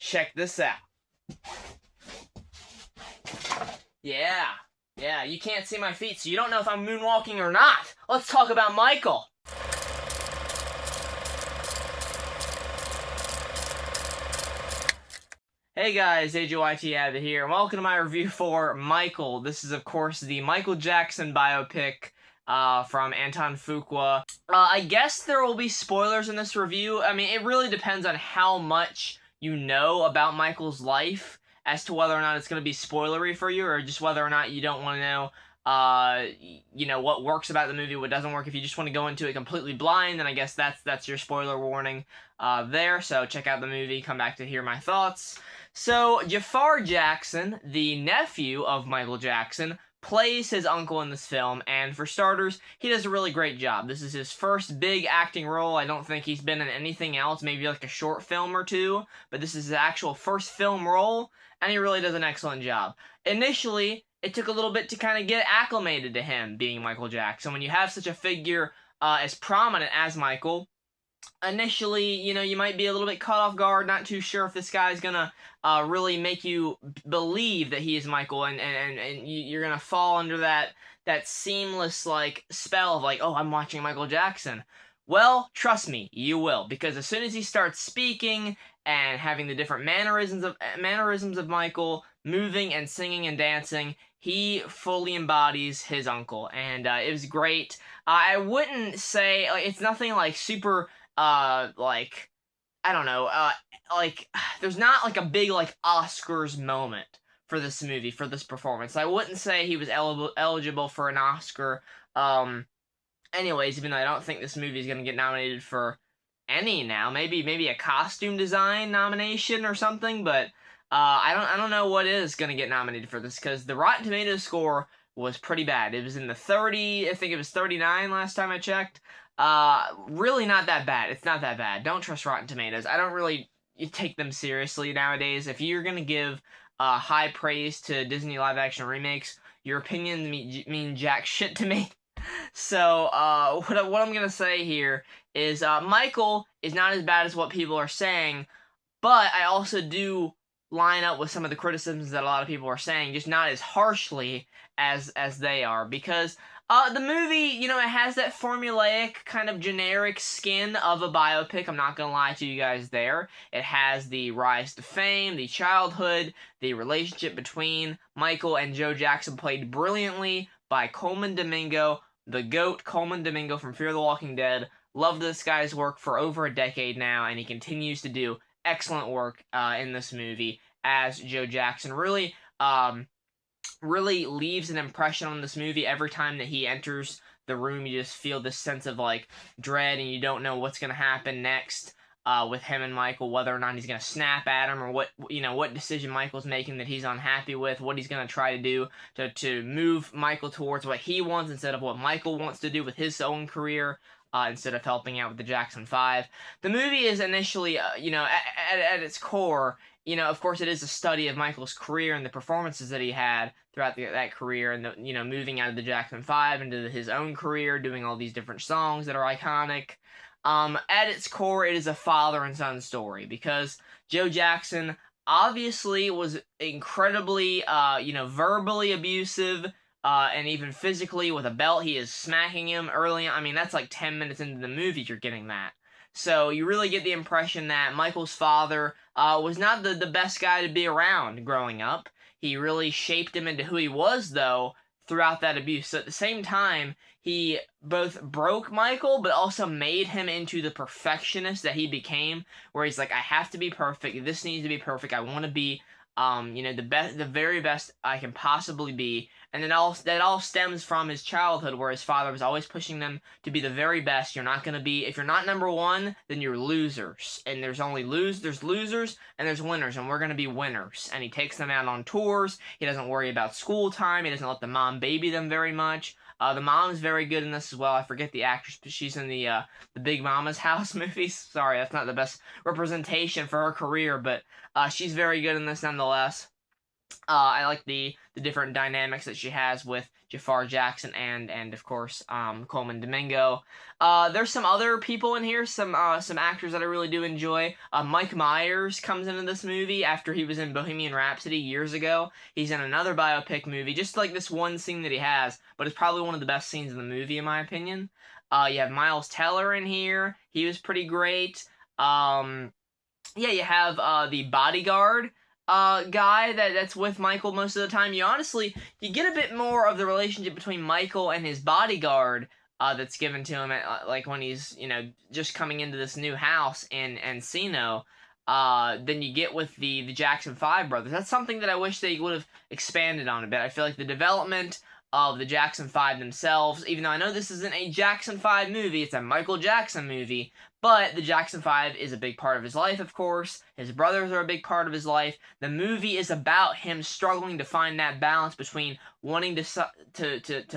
Check this out. Yeah, you can't see my feet, so you don't know if I'm moonwalking or not. Let's talk about Michael. Hey guys, AJYT Abbott here, and welcome to my review for Michael. This is, of course, the Michael Jackson biopic from Anton Fuqua. I guess there will be spoilers in this review. I mean, it really depends on how much you know about Michael's life as to whether or not it's going to be spoilery for you, or just whether or not you don't want to know what works about the movie, what doesn't work. If you just want to go into it completely blind, then I guess that's your spoiler warning there. So check out the movie, come back to hear my thoughts. So Jafar Jackson, the nephew of Michael Jackson, plays his uncle in this film, and for starters, he does a really great job. This is his first big acting role. I don't think he's been in anything else, maybe like a short film or two, but this is his actual first film role, and he really does an excellent job. Initially, it took a little bit to kind of get acclimated to him being Michael Jackson. When you have such a figure as prominent as Michael, initially, you might be a little bit caught off guard, not too sure if this guy's gonna really make you believe that he is Michael, and you're gonna fall under that seamless, like, spell of, like, oh, I'm watching Michael Jackson. Well, trust me, you will, because as soon as he starts speaking and having the different mannerisms of Michael, moving and singing and dancing, he fully embodies his uncle, and it was great. I wouldn't say, like, it's nothing like super like, I don't know, like, there's not like a big, like, Oscars moment for this movie, for this performance. I wouldn't say he was eligible for an Oscar, anyways, even though I don't think this movie is gonna get nominated for any now. Maybe a costume design nomination or something, but I don't know what is gonna get nominated for this, because the Rotten Tomatoes score was pretty bad. It was in the 30, I think it was 39 last time I checked. Really not that bad. It's not that bad. Don't trust Rotten Tomatoes. I don't really take them seriously nowadays. If you're gonna give high praise to Disney live-action remakes, your opinion mean jack shit to me. So, what I'm gonna say here is, Michael is not as bad as what people are saying, but I also do line up with some of the criticisms that a lot of people are saying, just not as harshly as they are, because the movie, it has that formulaic, kind of generic skin of a biopic. I'm not gonna lie to you guys there. It has the rise to fame, the childhood, the relationship between Michael and Joe Jackson, played brilliantly by Coleman Domingo, the GOAT, Coleman Domingo from Fear the Walking Dead. Loved this guy's work for over a decade now, and he continues to do excellent work in this movie as Joe Jackson. Really leaves an impression on this movie. Every time that he enters the room, you just feel this sense of, like, dread, and you don't know what's going to happen next with him and Michael, whether or not he's going to snap at him, or what decision Michael's making that he's unhappy with, what he's going to try to do to move Michael towards what he wants instead of what Michael wants to do with his own career, instead of helping out with the Jackson 5. The movie is initially, at its core, of course, it is a study of Michael's career and the performances that he had throughout that career, and moving out of the Jackson 5 into his own career, doing all these different songs that are iconic. At its core, it is a father and son story, because Joe Jackson obviously was incredibly, verbally abusive, and even physically with a belt. He is smacking him early. I mean, that's like 10 minutes into the movie you're getting that. So you really get the impression that Michael's father was not the best guy to be around growing up. He really shaped him into who he was, though, throughout that abuse. So at the same time, he both broke Michael, but also made him into the perfectionist that he became, where he's like, I have to be perfect, this needs to be perfect, I want to be, the very best I can possibly be. And that all stems from his childhood, where his father was always pushing them to be the very best. You're not going to be, if you're not number one, then you're losers. And there's losers, and there's winners, and we're going to be winners. And he takes them out on tours. He doesn't worry about school time. He doesn't let the mom baby them very much. The mom is very good in this as well. I forget the actress, but she's in the Big Mama's House movies. Sorry, that's not the best representation for her career, but she's very good in this nonetheless. I like the different dynamics that she has with Jafar Jackson and of course Coleman Domingo. There's some other people in here, some actors that I really do enjoy. Mike Myers comes into this movie after he was in Bohemian Rhapsody years ago. He's in another biopic movie, just like this one scene that he has, but it's probably one of the best scenes in the movie in my opinion. You have Miles Teller in here. He was pretty great. Yeah, you have the bodyguard guy that's with Michael most of the time. You get a bit more of the relationship between Michael and his bodyguard that's given to him at, like when he's just coming into this new house in Encino. Than you get with the Jackson 5 brothers. That's something that I wish they would have expanded on a bit. I feel like the development of the Jackson 5 themselves, even though I know this isn't a Jackson 5 movie, it's a Michael Jackson movie, but the Jackson 5 is a big part of his life, of course. His brothers are a big part of his life. The movie is about him struggling to find that balance between wanting to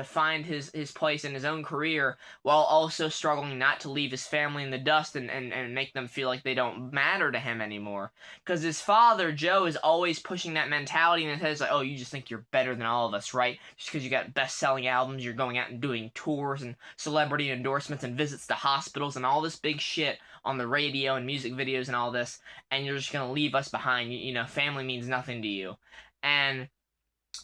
find his place in his own career while also struggling not to leave his family in the dust and make them feel like they don't matter to him anymore. Because his father, Joe, is always pushing that mentality in his head. It's like, oh, you just think you're better than all of us, right? Just because you got best-selling albums, you're going out and doing tours and celebrity endorsements and visits to hospitals and all this big shit on the radio and music videos and all this, and you're just gonna leave us behind. Family means nothing to you. And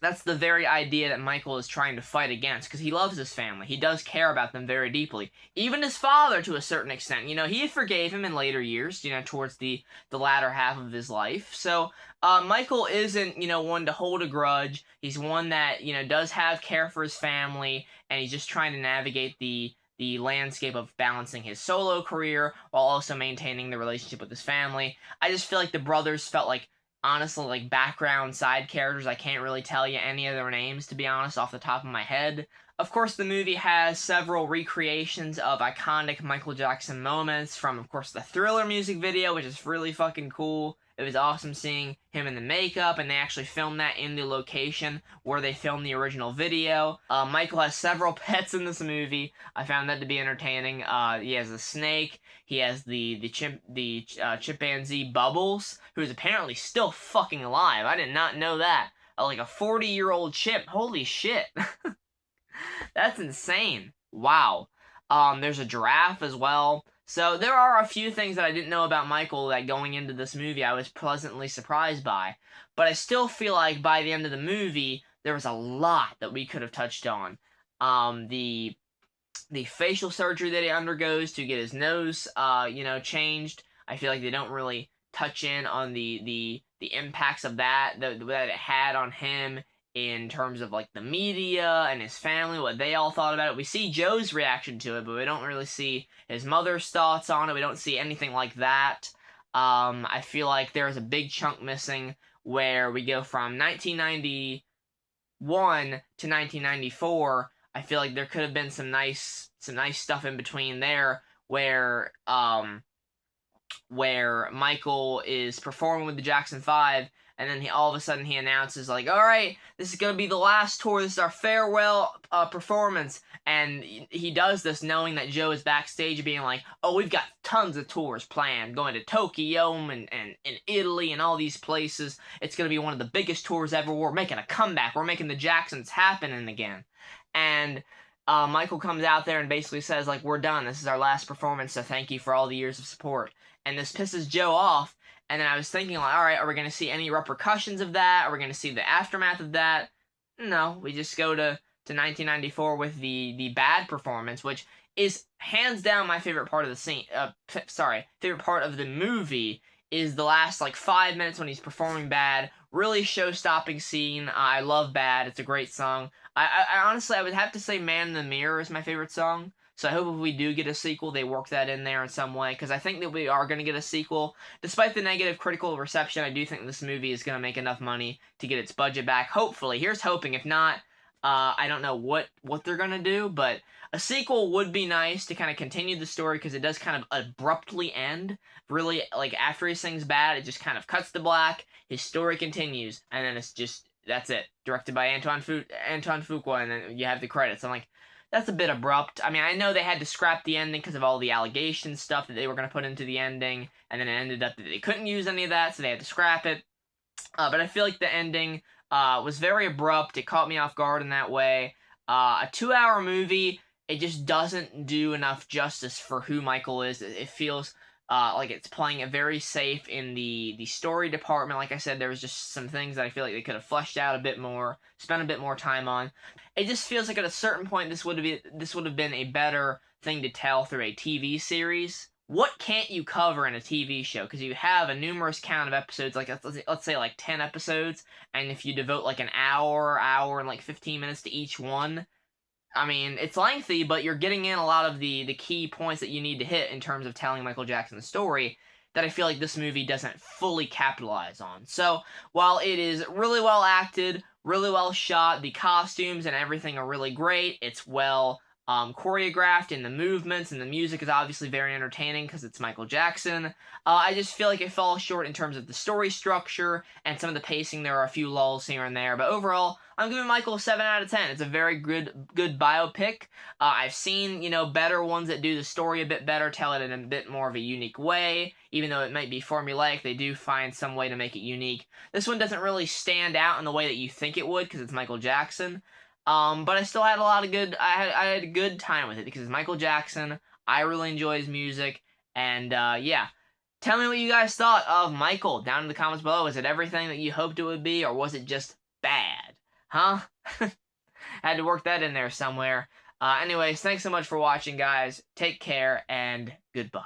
that's the very idea that Michael is trying to fight against, because he loves his family. He does care about them very deeply. Even his father, to a certain extent. He forgave him in later years, towards the latter half of his life. So, Michael isn't, one to hold a grudge. He's one that, does have care for his family, and he's just trying to navigate the landscape of balancing his solo career while also maintaining the relationship with his family. I just feel like the brothers felt like, honestly, like background side characters. I can't really tell you any of their names, to be honest, off the top of my head. Of course, the movie has several recreations of iconic Michael Jackson moments from, of course, the Thriller music video, which is really fucking cool. It was awesome seeing him in the makeup, and they actually filmed that in the location where they filmed the original video. Michael has several pets in this movie. I found that to be entertaining. He has a snake. He has the chimpanzee Bubbles, who's apparently still fucking alive. I did not know that. Like a 40-year-old chimp. Holy shit. That's insane. Wow. There's a giraffe as well. So there are a few things that I didn't know about Michael that going into this movie I was pleasantly surprised by. But I still feel like by the end of the movie, there was a lot that we could have touched on. The facial surgery that he undergoes to get his nose, changed. I feel like they don't really touch in on the impacts of that it had on him in terms of like the media and his family, what they all thought about it. We see Joe's reaction to it, but we don't really see his mother's thoughts on it. We don't see anything like that. I feel like there is a big chunk missing where we go from 1991 to 1994. I feel like there could have been some nice stuff in between there where Michael is performing with the Jackson 5, and then all of a sudden he announces, like, all right, this is going to be the last tour, this is our farewell performance, and he does this knowing that Joe is backstage being like, oh, we've got tons of tours planned, going to Tokyo and Italy and all these places. It's going to be one of the biggest tours ever. We're making a comeback. We're making the Jacksons happening again. And Michael comes out there and basically says, like, we're done. This is our last performance, so thank you for all the years of support. And this pisses Joe off. And then I was thinking, like, all right, are we going to see any repercussions of that? Are we going to see the aftermath of that? No, we just go to 1994 with the bad performance, which is hands down my favorite part of the scene. Favorite part of the movie is the last, like, 5 minutes when he's performing Bad. Really show-stopping scene. I love Bad. It's a great song. I honestly, I would have to say Man in the Mirror is my favorite song. So I hope if we do get a sequel, they work that in there in some way, because I think that we are going to get a sequel. Despite the negative critical reception, I do think this movie is going to make enough money to get its budget back. Hopefully. Here's hoping. If not, I don't know what they're going to do, but a sequel would be nice to kind of continue the story, because it does kind of abruptly end. Really, like, after he sings Bad, it just kind of cuts to black, his story continues, and then it's just, that's it. Directed by Anton Fuqua, and then you have the credits. I'm like, that's a bit abrupt. I mean, I know they had to scrap the ending because of all the allegation stuff that they were going to put into the ending, and then it ended up that they couldn't use any of that, so they had to scrap it. But I feel like the ending was very abrupt. It caught me off guard in that way. A 2-hour movie, it just doesn't do enough justice for who Michael is. It feels like it's playing it very safe in the story department. Like I said, there was just some things that I feel like they could have fleshed out a bit more, spent a bit more time on. It just feels like at a certain point this would have been a better thing to tell through a TV series. What can't you cover in a TV show? Because you have a numerous count of episodes, like let's say like 10 episodes, and if you devote like an hour and like 15 minutes to each one, I mean, it's lengthy, but you're getting in a lot of the key points that you need to hit in terms of telling Michael Jackson's story that I feel like this movie doesn't fully capitalize on. So, while it is really well acted, really well shot, the costumes and everything are really great, it's well choreographed in the movements, and the music is obviously very entertaining because it's Michael Jackson. I just feel like it falls short in terms of the story structure and some of the pacing. There are a few lulls here and there, but overall, I'm giving Michael a 7 out of 10. It's a very good biopic. I've seen, better ones that do the story a bit better, tell it in a bit more of a unique way. Even though it might be formulaic, they do find some way to make it unique. This one doesn't really stand out in the way that you think it would because it's Michael Jackson. But I still had a lot of good. I had a good time with it because it's Michael Jackson. I really enjoy his music, and yeah. Tell me what you guys thought of Michael down in the comments below. Is it everything that you hoped it would be, or was it just bad? Huh? Had to work that in there somewhere. Anyways, thanks so much for watching, guys. Take care, and goodbye.